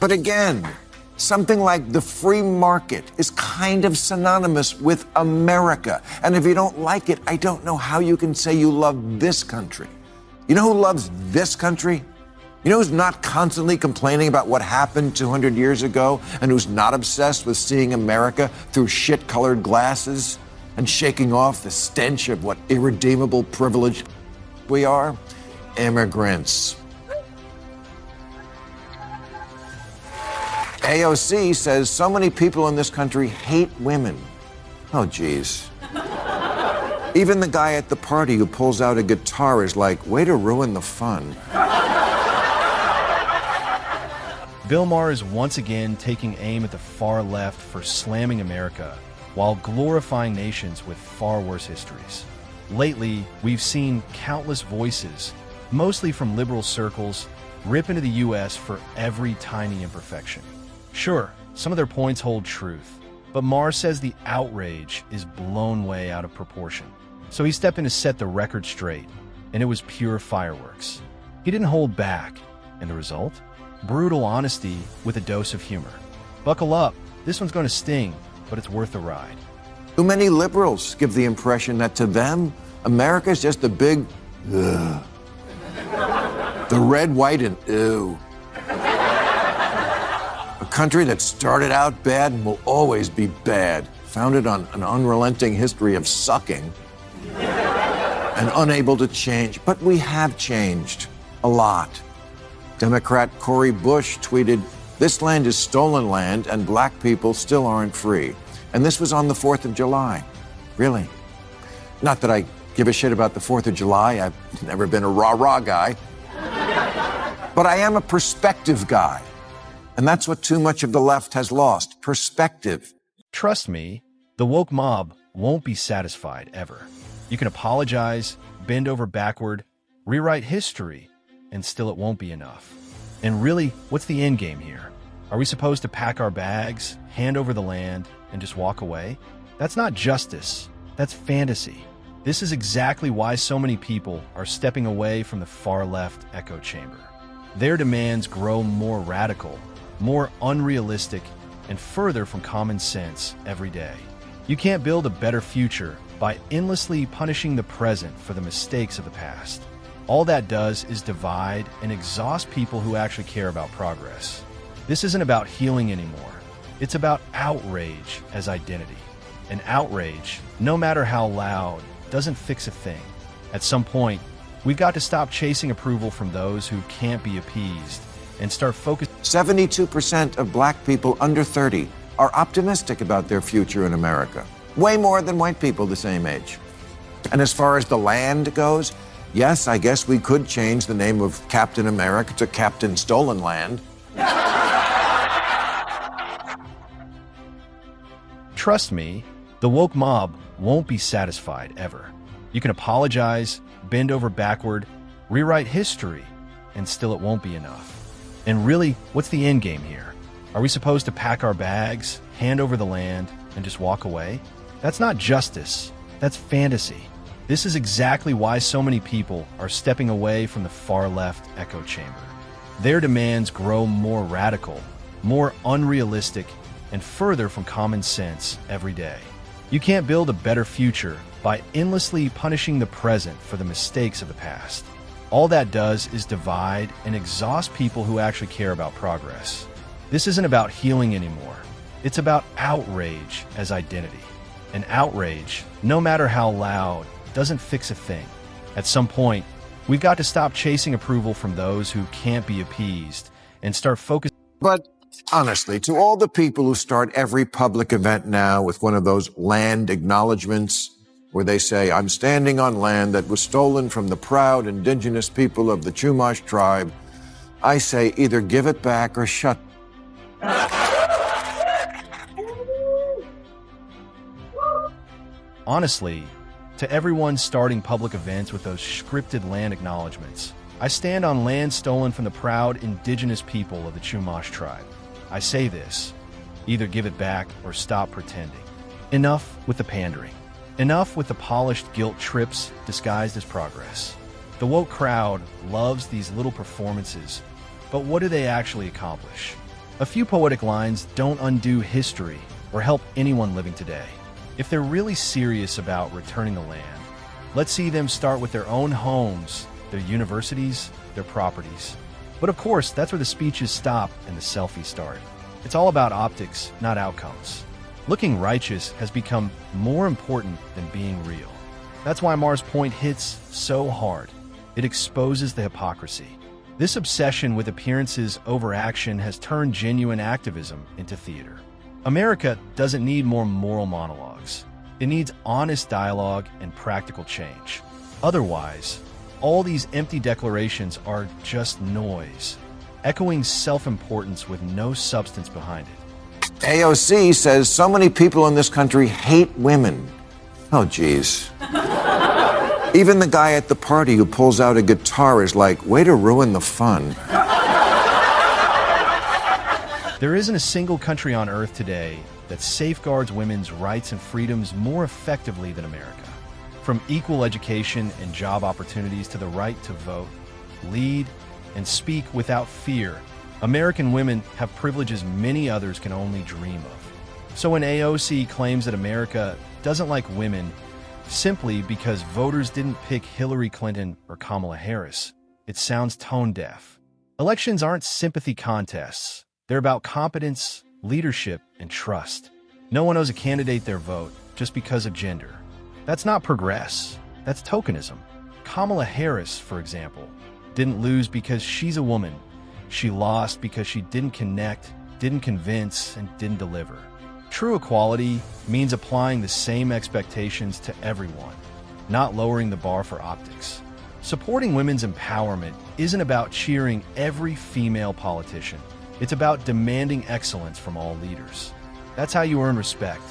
But again, something like the free market is kind of synonymous with America. And if you don't like it, I don't know how you can say you love this country. You know who loves this country? You know who's not constantly complaining about what happened 200 years ago and who's not obsessed with seeing America through shit-colored glasses and shaking off the stench of what irredeemable privilege we are? Immigrants. AOC says so many people in this country hate women. Oh, geez. Even the guy at the party who pulls out a guitar is like, way to ruin the fun. Bill Maher is once again taking aim at the far left for slamming America while glorifying nations with far worse histories. Lately, we've seen countless voices, mostly from liberal circles, rip into the U.S. for every tiny imperfection. Sure, some of their points hold truth, but Maher says the outrage is blown way out of proportion. So he stepped in to set the record straight, and it was pure fireworks. He didn't hold back, and the result? Brutal honesty with a dose of humor. Buckle up, this one's going to sting, but it's worth the ride. Too many liberals give the impression that to them, America's just a big, ugh. The red, white, and ew. A country that started out bad and will always be bad, founded on an unrelenting history of sucking and unable to change. But we have changed a lot. Democrat Cori Bush tweeted, "This land is stolen land and black people still aren't free." And this was on the 4th of July. Really? Not that I give a shit about the 4th of July. I've never been a rah-rah guy. But I am a perspective guy. And that's what too much of the left has lost, perspective. Trust me, the woke mob won't be satisfied ever. You can apologize, bend over backward, rewrite history, and still it won't be enough. And really, what's the end game here? Are we supposed to pack our bags, hand over the land, and just walk away? That's not justice. That's fantasy. This is exactly why so many people are stepping away from the far-left echo chamber. Their demands grow more radical, more unrealistic, and further from common sense every day. You can't build a better future by endlessly punishing the present for the mistakes of the past. All that does is divide and exhaust people who actually care about progress. This isn't about healing anymore. It's about outrage as identity. And outrage, no matter how loud, doesn't fix a thing. At some point, we've got to stop chasing approval from those who can't be appeased and start focusing. 72% of black people under 30 are optimistic about their future in America. Way more than white people the same age. And as far as the land goes, yes, I guess we could change the name of Captain America to Captain Stolen Land. Trust me, the woke mob won't be satisfied ever. You can apologize, bend over backward, rewrite history, and still it won't be enough. And really, what's the end game here? Are we supposed to pack our bags, hand over the land, and just walk away? That's not justice. That's fantasy. This is exactly why so many people are stepping away from the far-left echo chamber. Their demands grow more radical, more unrealistic, and further from common sense every day. You can't build a better future by endlessly punishing the present for the mistakes of the past. All that does is divide and exhaust people who actually care about progress. This isn't about healing anymore. It's about outrage as identity. And outrage, no matter how loud, doesn't fix a thing. At some point, we've got to stop chasing approval from those who can't be appeased and start focusing. But honestly, to all the people who start every public event now with one of those land acknowledgements where they say, "I'm standing on land that was stolen from the proud indigenous people of the Chumash tribe," I say either give it back or shut. Honestly, to everyone starting public events with those scripted land acknowledgements, I stand on land stolen from the proud indigenous people of the Chumash tribe. I say this, either give it back or stop pretending. Enough with the pandering. Enough with the polished guilt trips disguised as progress. The woke crowd loves these little performances, but what do they actually accomplish? A few poetic lines don't undo history or help anyone living today. If they're really serious about returning the land, let's see them start with their own homes, their universities, their properties. But of course, that's where the speeches stop and the selfies start. It's all about optics, not outcomes. Looking righteous has become more important than being real. That's why Maher's point hits so hard. It exposes the hypocrisy. This obsession with appearances over action has turned genuine activism into theater. America doesn't need more moral monologues. It needs honest dialogue and practical change. Otherwise, all these empty declarations are just noise, echoing self-importance with no substance behind it. AOC says so many people in this country hate women. Oh, geez. Even the guy at the party who pulls out a guitar is like, way to ruin the fun. There isn't a single country on earth today that safeguards women's rights and freedoms more effectively than America. From equal education and job opportunities to the right to vote, lead, and speak without fear, American women have privileges many others can only dream of. So when AOC claims that America doesn't like women simply because voters didn't pick Hillary Clinton or Kamala Harris, it sounds tone-deaf. Elections aren't sympathy contests. They're about competence, leadership, and trust. No one owes a candidate their vote just because of gender. That's not progress. That's tokenism. Kamala Harris, for example, didn't lose because she's a woman. She lost because she didn't connect, didn't convince, and didn't deliver. True equality means applying the same expectations to everyone, not lowering the bar for optics. Supporting women's empowerment isn't about cheering every female politician. It's about demanding excellence from all leaders. That's how you earn respect,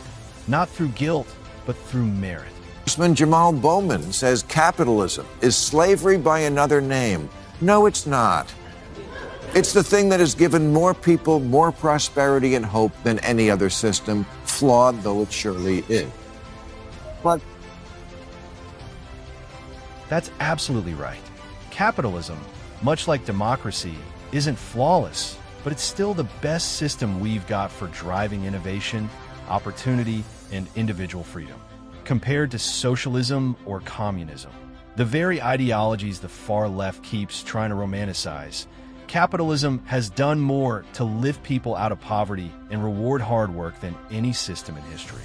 not through guilt, but through merit. Congressman Jamal Bowman says capitalism is slavery by another name. No, it's not. It's the thing that has given more people more prosperity and hope than any other system, flawed though it surely is. But that's absolutely right. Capitalism, much like democracy, isn't flawless, but it's still the best system we've got for driving innovation, opportunity, and individual freedom. Compared to socialism or communism, the very ideologies the far left keeps trying to romanticize, capitalism has done more to lift people out of poverty and reward hard work than any system in history.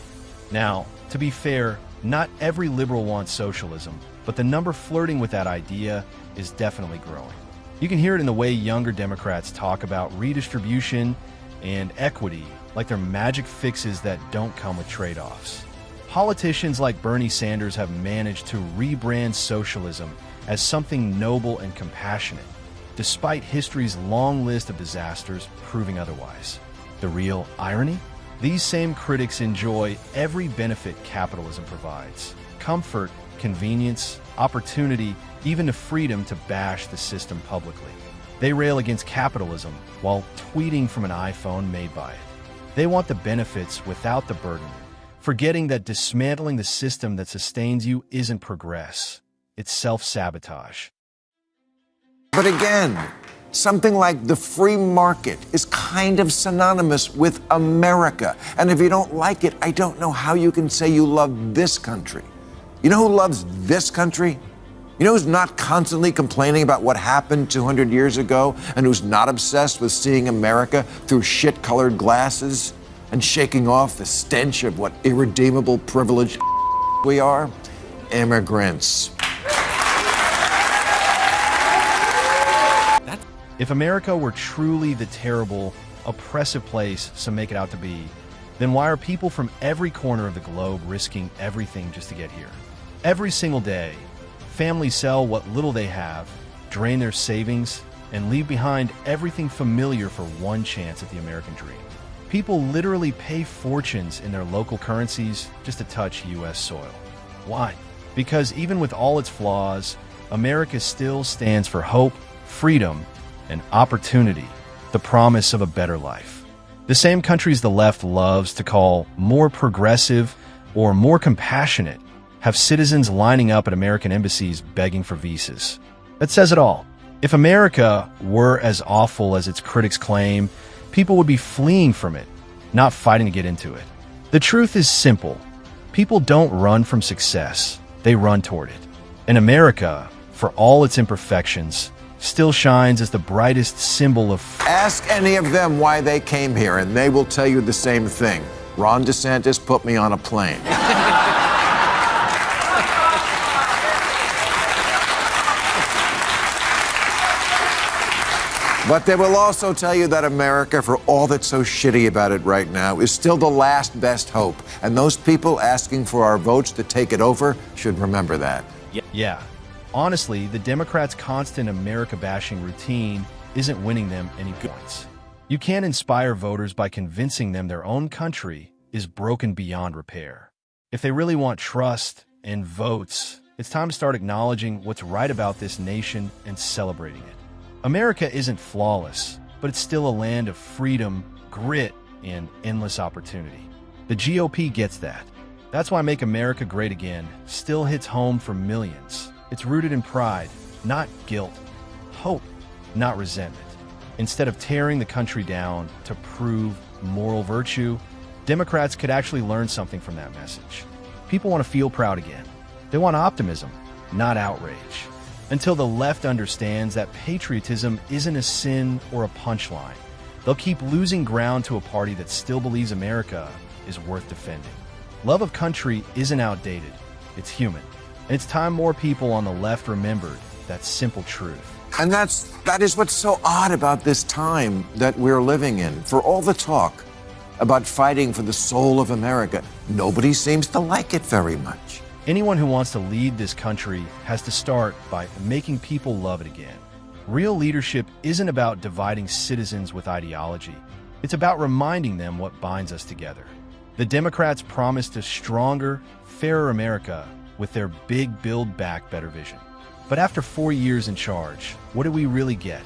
Now, to be fair, not every liberal wants socialism, but the number flirting with that idea is definitely growing. You can hear it in the way younger Democrats talk about redistribution and equity like they're magic fixes that don't come with trade-offs. Politicians like Bernie Sanders have managed to rebrand socialism as something noble and compassionate, despite history's long list of disasters proving otherwise. The real irony? These same critics enjoy every benefit capitalism provides: comfort, convenience, opportunity, even the freedom to bash the system publicly. They rail against capitalism while tweeting from an iPhone made by it. They want the benefits without the burden, forgetting that dismantling the system that sustains you isn't progress. It's self-sabotage. But again, something like the free market is kind of synonymous with America. And if you don't like it, I don't know how you can say you love this country. You know who loves this country? You know who's not constantly complaining about what happened 200 years ago and who's not obsessed with seeing America through shit-colored glasses and shaking off the stench of what irredeemable privileged we are? Immigrants. If America were truly the terrible, oppressive place some make it out to be, then why are people from every corner of the globe risking everything just to get here? Every single day, families sell what little they have, drain their savings, and leave behind everything familiar for one chance at the American dream. People literally pay fortunes in their local currencies just to touch U.S. soil. Why? Because even with all its flaws, America still stands for hope, freedom, and opportunity, the promise of a better life. The same countries the left loves to call more progressive or more compassionate have citizens lining up at American embassies begging for visas. That says it all. If America were as awful as its critics claim, people would be fleeing from it, not fighting to get into it. The truth is simple. People don't run from success, they run toward it. And America, for all its imperfections, still shines as the brightest symbol of Ask any of them why they came here, and they will tell you the same thing. Ron DeSantis put me on a plane. But they will also tell you that America, for all that's so shitty about it right now, is still the last best hope. And those people asking for our votes to take it over should remember that. Yeah. Honestly, the Democrats' constant America-bashing routine isn't winning them any points. You can't inspire voters by convincing them their own country is broken beyond repair. If they really want trust and votes, it's time to start acknowledging what's right about this nation and celebrating it. America isn't flawless, but it's still a land of freedom, grit, and endless opportunity. The GOP gets that. That's why Make America Great Again still hits home for millions. It's rooted in pride, not guilt, hope, not resentment. Instead of tearing the country down to prove moral virtue, Democrats could actually learn something from that message. People want to feel proud again. They want optimism, not outrage. Until the left understands that patriotism isn't a sin or a punchline, they'll keep losing ground to a party that still believes America is worth defending. Love of country isn't outdated, it's human. And it's time more people on the left remembered that simple truth. And that is what's so odd about this time that we're living in. For all the talk about fighting for the soul of America, nobody seems to like it very much. Anyone who wants to lead this country has to start by making people love it again. Real leadership isn't about dividing citizens with ideology. It's about reminding them what binds us together. The Democrats promised a stronger, fairer America with their big Build Back Better vision. But after 4 years in charge, what did we really get?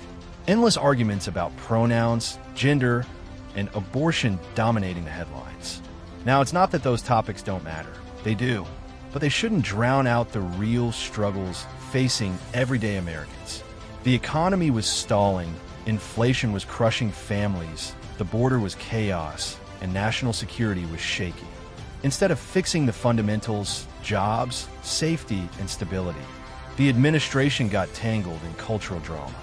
Endless arguments about pronouns, gender, and abortion dominating the headlines. Now, it's not that those topics don't matter. They do. But they shouldn't drown out the real struggles facing everyday Americans. The economy was stalling, inflation was crushing families, the border was chaos, and national security was shaky. Instead of fixing the fundamentals, jobs, safety, and stability, the administration got tangled in cultural drama.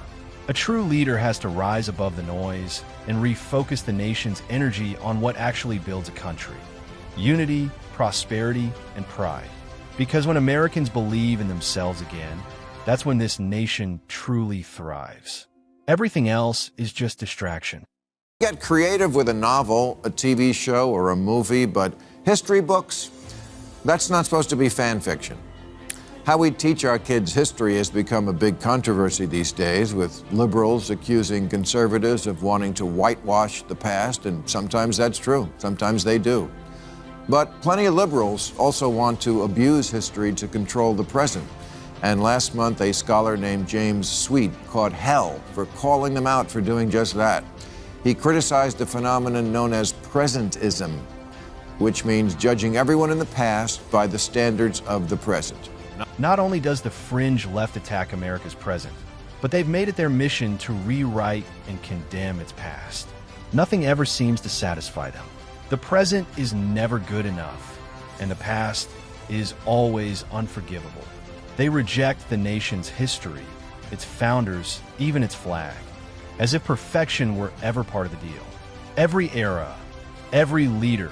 A true leader has to rise above the noise and refocus the nation's energy on what actually builds a country: unity, prosperity, and pride. Because when Americans believe in themselves again, that's when this nation truly thrives. Everything else is just distraction. Get creative with a novel, a TV show, or a movie, but history books, that's not supposed to be fan fiction. How we teach our kids history has become a big controversy these days, with liberals accusing conservatives of wanting to whitewash the past, and sometimes that's true. Sometimes they do. But plenty of liberals also want to abuse history to control the present. And last month, a scholar named James Sweet caught hell for calling them out for doing just that. He criticized a phenomenon known as presentism, which means judging everyone in the past by the standards of the present. Not only does the fringe left attack America's present, but they've made it their mission to rewrite and condemn its past. Nothing ever seems to satisfy them. The present is never good enough, and the past is always unforgivable. They reject the nation's history, its founders, even its flag, as if perfection were ever part of the deal. Every era, every leader,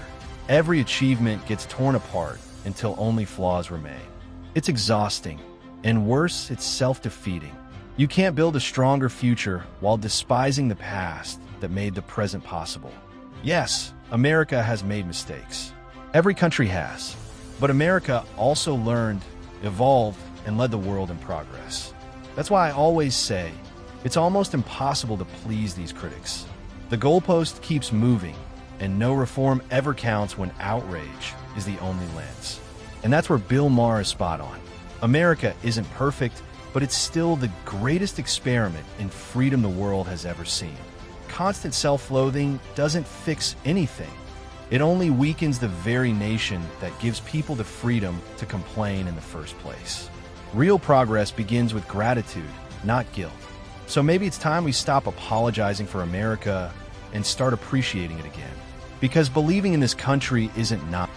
every achievement gets torn apart until only flaws remain. It's exhausting, and worse, it's self-defeating. You can't build a stronger future while despising the past that made the present possible. Yes, America has made mistakes. Every country has. But America also learned, evolved, and led the world in progress. That's why I always say, it's almost impossible to please these critics. The goalpost keeps moving, and no reform ever counts when outrage is the only lens. And that's where Bill Maher is spot on. America isn't perfect, but it's still the greatest experiment in freedom the world has ever seen. Constant self-loathing doesn't fix anything. It only weakens the very nation that gives people the freedom to complain in the first place. Real progress begins with gratitude, not guilt. So maybe it's time we stop apologizing for America and start appreciating it again. Because believing in this country isn't not